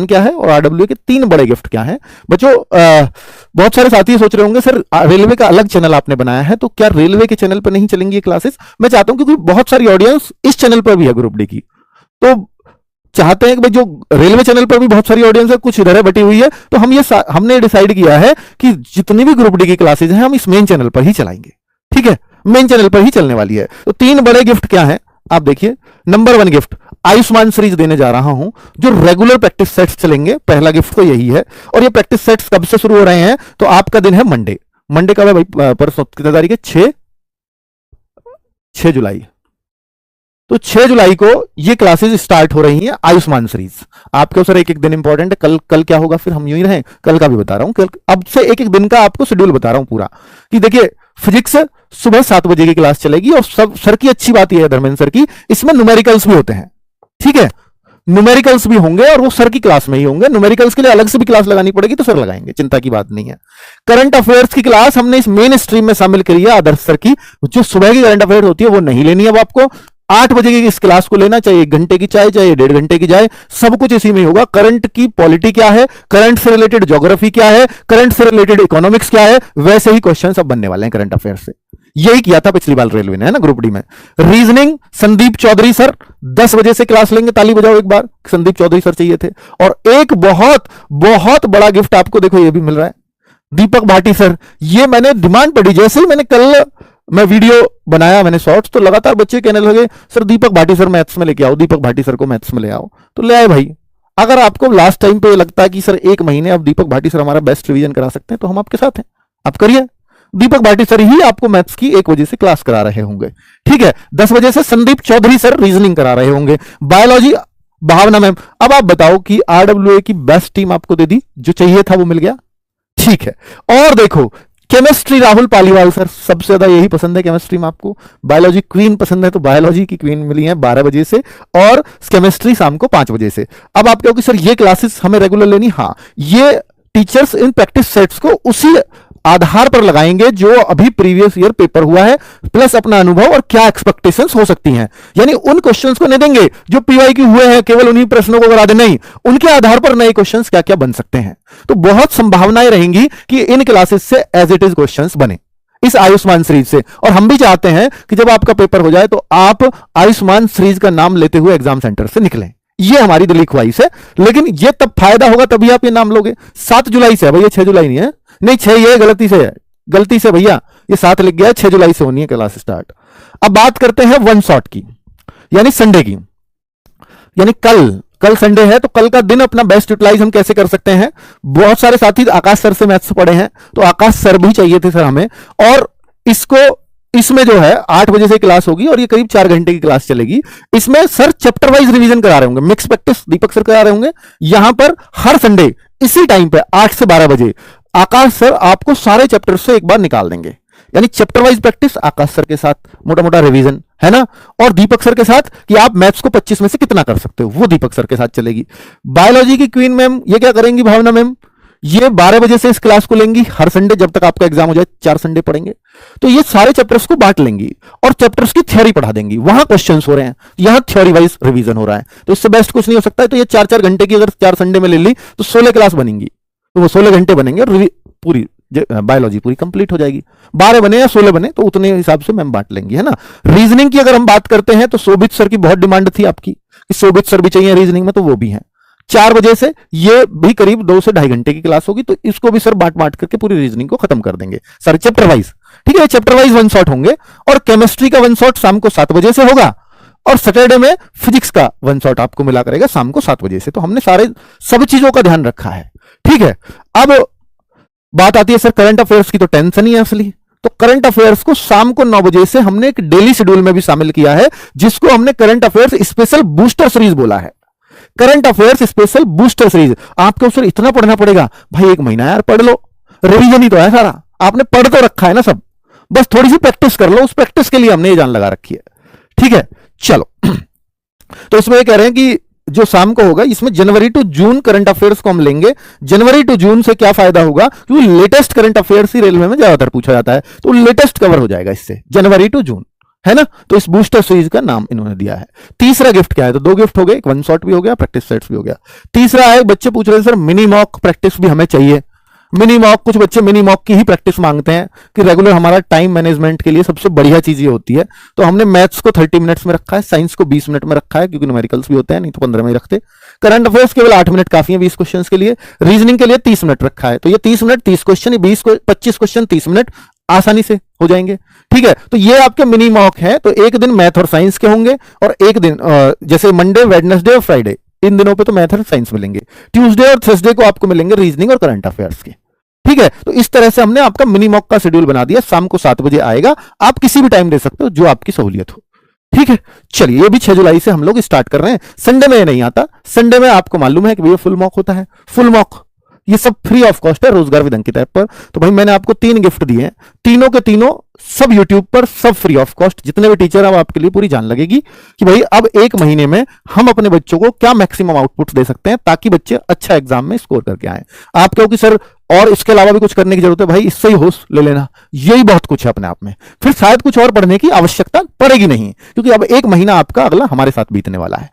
क्या है और आरडब्ल्यूए के 3 बड़े गिफ्ट क्या हैं बच्चों। बहुत सारे साथी सोच रहे होंगे सर रेलवे का अलग चैनल आपने बनाया है तो क्या रेलवे के चैनल पर नहीं चलेंगी ये क्लासेस। मैं चाहता हूं क्योंकि बहुत सारी ऑडियंस इस चैनल पर भी है ग्रुप डी की, तो चाहते हैं कि भाई जो रेलवे चैनल पर भी बहुत सारी ऑडियंस है, कुछ इधर है बटी हुई है, तो हमने डिसाइड किया है कि जितनी भी ग्रुप डी की क्लासेज हैं हम इस मेन चैनल पर ही चलाएंगे। ठीक है, मेन चैनल पर ही चलने वाली है। तो 3 बड़े गिफ्ट क्या हैं आप देखिए। नंबर 1 गिफ्ट आयुष्मान सीरीज देने जा रहा हूं, जो रेगुलर प्रैक्टिस सेट्स चलेंगे। पहला गिफ्ट तो यही है। और ये प्रैक्टिस सेट्स कब से शुरू हो रहे हैं, तो आपका दिन है मंडे। मंडे कब है भाई, परसों कितनी तारीख है, 6 जुलाई। तो 6 जुलाई को ये क्लासेस स्टार्ट हो रही हैं आयुष्मान सीरीज। आपके सर एक एक दिन इंपॉर्टेंट है, कल क्या होगा फिर हम यूं ही रहें, कल का भी बता रहा हूं। कल अब से एक एक दिन का आपको शेड्यूल बता रहा हूं पूरा कि देखिए फिजिक्स सुबह 7 बजे की क्लास चलेगी और सब सर की अच्छी बात यह है धर्मेंद्र सर की, इसमें न्यूमेरिकल्स भी होते हैं। ठीक है, न्यूमेरिकल्स भी होंगे और वो सर की क्लास में ही होंगे। न्यूमेरिकल्स के लिए अलग से भी क्लास लगानी पड़ेगी तो सर लगाएंगे, चिंता की बात नहीं है। करंट अफेयर्स की क्लास हमने इस मेन स्ट्रीम में शामिल करी है आदर्श सर की। जो सुबह की करंट अफेयर्स होती है वो नहीं लेनी है अब आपको। 8 बजे की इस क्लास को लेना, चाहे 1 घंटे की चाहे 1.5 घंटे की जाए, सब कुछ इसी में होगा। करंट की पॉलिटी क्या है, करंट से रिलेटेड ज्योग्राफी क्या है, करंट से रिलेटेड इकोनॉमिक्स क्या है, वैसे ही क्वेश्चन सब बनने वाले हैं करंट अफेयर्स से। यही किया था पिछली बार रेलवे ने, है ना, ग्रुप डी में। रीजनिंग संदीप चौधरी सर 10 बजे से क्लास लेंगे। ताली बजाओ एक बार, संदीप चौधरी सर चाहिए थे। और एक बहुत बहुत बड़ा गिफ्ट आपको देखो ये भी मिल रहा है, दीपक भाटी सर। ये मैंने डिमांड पड़ी, जैसे ही मैंने कल मैं वीडियो बनाया, मैंने शॉर्ट्स, तो लगातार बच्चे कहने लगे सर दीपक भाटी सर मैथ्स में लेके आओ, दीपक भाटी सर को मैथ्स में ले आओ। तो ले आए भाई। अगर आपको लास्ट टाइम पे लगता है कि सर 1 महीने अब दीपक भाटी सर हमारा बेस्ट रिवीजन करा सकते हैं तो हम आपके साथ हैं, आप करिए। दीपक भाटी सर ही आपको मैथ्स की 1 बजे से क्लास करा रहे होंगे। ठीक है, 10 बजे से संदीप चौधरी सर रीजनिंग करा रहे होंगे। बायोलॉजी भावना मैम। अब आप बताओ कि आरडब्ल्यूए की बेस्ट टीम आपको दे दी, जो चाहिए था वो मिल गया। ठीक है, और देखो केमिस्ट्री राहुल पालीवाल सर, सबसे ज्यादा यही पसंद है केमिस्ट्री में आपको। बायोलॉजी क्वीन पसंद है तो बायोलॉजी की क्वीन मिली है 12 बजे से, और केमिस्ट्री शाम को 5 बजे से। अब आप कहोगे सर ये क्लासेस हमें रेगुलर लेनी, हाँ, ये टीचर्स इन प्रैक्टिस सेट्स को उसी आधार पर लगाएंगे जो अभी प्रीवियस ईयर पेपर हुआ है, प्लस अपना अनुभव और क्या एक्सपेक्टेशंस हो सकती हैं। यानी उन क्वेश्चंस को नहीं देंगे जो पीवाईक्यू हुए हैं, केवल उन्हीं प्रश्नों को करा दे, नहीं, उनके आधार पर नए क्वेश्चंस क्या क्या बन सकते हैं। तो बहुत संभावनाएं रहेंगी कि इन क्लासेस से एज इट इज क्वेश्चंस बने इस आयुष्मान सीरीज से। और हम भी चाहते हैं कि जब आपका पेपर हो जाए तो आप आयुष्मान सीरीज का नाम लेते हुए एग्जाम सेंटर से निकलें, ये हमारी दिली ख्वाहिश है। लेकिन ये तब फायदा होगा तभी आप ये नाम लोगे। 7 जुलाई से है भैया, 6 जुलाई नहीं है, नहीं 6 ये गलती से है, गलती से भैया ये 7 लिख गया, 6 जुलाई से होनी है क्लास स्टार्ट। अब बात करते हैं 1 शॉट की, यानी संडे की। यानी कल संडे है तो कल का दिन अपना बेस्ट यूटिलाइज हम कैसे कर सकते हैं। बहुत सारे साथी आकाश सर से मैथ्स पढ़े हैं तो आकाश सर भी चाहिए थे सर हमें। और इसमें जो है 8 बजे से क्लास होगी और ये करीब 4 घंटे की क्लास चलेगी। इसमें सर चैप्टर वाइज रिवीजन करा रहे होंगे, मिक्स प्रैक्टिस दीपक सर करा रहे होंगे। यहां पर हर संडे इसी टाइम पे 8 से 12 बजे आकाश सर आपको सारे चैप्टर से एक बार निकाल देंगे। यानी चैप्टर वाइज प्रैक्टिस आकाश सर के साथ मोटा मोटा रिवीजन, है ना, और दीपक सर के साथ कि आप मैथ्स को 25 में से कितना कर सकते हो, वो दीपक सर के साथ चलेगी। बायोलॉजी की क्वीन मैम ये क्या करेंगी, भावना मैम, ये 12 बजे से इस क्लास को लेंगी हर संडे जब तक आपका एग्जाम हो जाए। 4 संडे पढ़ेंगे तो ये सारे चैप्टर्स को बांट लेंगी और चैप्टर्स की थ्योरी पढ़ा देंगी। वहां क्वेश्चंस हो रहे हैं, यहां थ्योरी वाइज रिवीजन हो रहा है, तो इससे बेस्ट कुछ नहीं हो सकता है। तो ये 4-4 घंटे की अगर 4 संडे में ले ली तो 16 क्लास बनेंगी, तो वो 16 घंटे बनेंगे और पूरी बायोलॉजी पूरी कंप्लीट हो जाएगी। 12 बने या 16 बने तो उतने हिसाब से मैम बांट लेंगी, है ना। रीजनिंग की अगर हम बात करते हैं तो शोभित सर की बहुत डिमांड थी आपकी कि शोभित सर भी चाहिए रीजनिंग में, तो वो भी है 4 बजे से। ये भी करीब 2 से 2.5 घंटे की क्लास होगी, तो इसको भी सर बांट करके पूरी रीजनिंग को खत्म कर देंगे सर चैप्टर वाइज। ठीक है, चैप्टर वाइज 1 शॉट होंगे और केमिस्ट्री का 1 शॉट शाम को 7 बजे से होगा और सैटरडे में फिजिक्स का 1 शॉट आपको मिला करेगा शाम को 7 बजे से। तो हमने सब चीजों का ध्यान रखा है। ठीक है, अब बात आती है सर करंट अफेयर्स की, तो टेंशन ही है असली। तो करंट अफेयर्स को शाम को 9 बजे से हमने एक डेली शेड्यूल में भी शामिल किया है, जिसको हमने current affairs special booster series बोला है। Current affairs special booster series. आपको सर इतना पढ़ना पड़ेगा, भाई 1 महीना यार पढ़ लो, रिवीजन ही तो है सारा, आपने पढ़ तो रखा है ना सब, बस थोड़ी सी प्रैक्टिस कर लो। उस प्रैक्टिस के लिए हमने ये जान लगा रखी है। ठीक है, चलो तो इसमें ये कह रहे हैं कि जो शाम को होगा इसमें जनवरी टू जून करंट अफेयर्स को हम लेंगे। जनवरी टू जून से क्या फायदा होगा, क्योंकि लेटेस्ट करंट अफेयर्स ही रेलवे में ज्यादातर पूछा जाता है, तो लेटेस्ट कवर हो जाएगा इससे जनवरी टू जून। है ना। तो इस बूस्टर सीरीज का नाम इन्होंने दिया है। तीसरा गिफ्ट क्या है, तो 2 गिफ्ट हो गए, एक वन शॉट भी हो गया, प्रैक्टिस सेट्स भी हो गया। तीसरा है, बच्चे पूछ रहे हैं सर मिनी मॉक प्रैक्टिस भी हमें चाहिए। मिनी मॉक, कुछ बच्चे मिनी मॉक की ही प्रैक्टिस मांगते हैं कि रेगुलर हमारा टाइम मैनेजमेंट के लिए सबसे बढ़िया चीज ये होती है। तो हमने मैथ्स को 30 मिनट्स में रखा है, साइंस को 20 मिनट में रखा है, क्योंकि न्यूमेरिकल्स भी होते हैं, नहीं तो 15 में ही रखते। करंट अफेयर्स केवल 8 मिनट काफी है 20 क्वेश्चन के लिए। रीजनिंग के लिए 30 मिनट रखा है। तो ये 30 मिनट 30 क्वेश्चन, 25 क्वेश्चन 30 मिनट आसानी से हो जाएंगे। ठीक है, तो ये आपके मिनी मॉक है। तो एक दिन मैथ और साइंस के होंगे, और एक दिन जैसे मंडे, वेडनेसडे और फ्राइडे, इन दिनों पे तो मैथ और साइंस मिलेंगे। ट्यूसडे और थर्सडे को आपको मिलेंगे रीजनिंग और करंट अफेयर्स के। ठीक है, तो इस तरह से हमने आपका मिनी मॉक का शेड्यूल बना दिया। शाम को 7 बजे आएगा, आप किसी भी टाइम दे सकते हो जो आपकी सहूलियत हो। ठीक है, चलिए ये भी 6 जुलाई से हम लोग स्टार्ट कर रहे हैं। संडे में नहीं आता। संडे में आपको मालूम है कि भैया फुल मॉक होता है। फुल मॉक ये सब फ्री ऑफ कॉस्ट है, रोजगार विद अंकित ऐप पर। तो भाई मैंने आपको 3 गिफ्ट दिए हैं, तीनों के तीनों सब यूट्यूब पर, सब फ्री ऑफ कॉस्ट। जितने भी टीचर अब आपके लिए पूरी जान लगेगी कि भाई अब 1 महीने में हम अपने बच्चों को क्या मैक्सिमम आउटपुट दे सकते हैं, ताकि बच्चे अच्छा एग्जाम में स्कोर करके आए। आप कहो कि सर और इसके अलावा भी कुछ करने की जरूरत है, भाई इससे ही होश ले लेना, यही बहुत कुछ है अपने आप में। फिर शायद कुछ और पढ़ने की आवश्यकता पड़ेगी नहीं, क्योंकि अब 1 महीना आपका अगला हमारे साथ बीतने वाला है।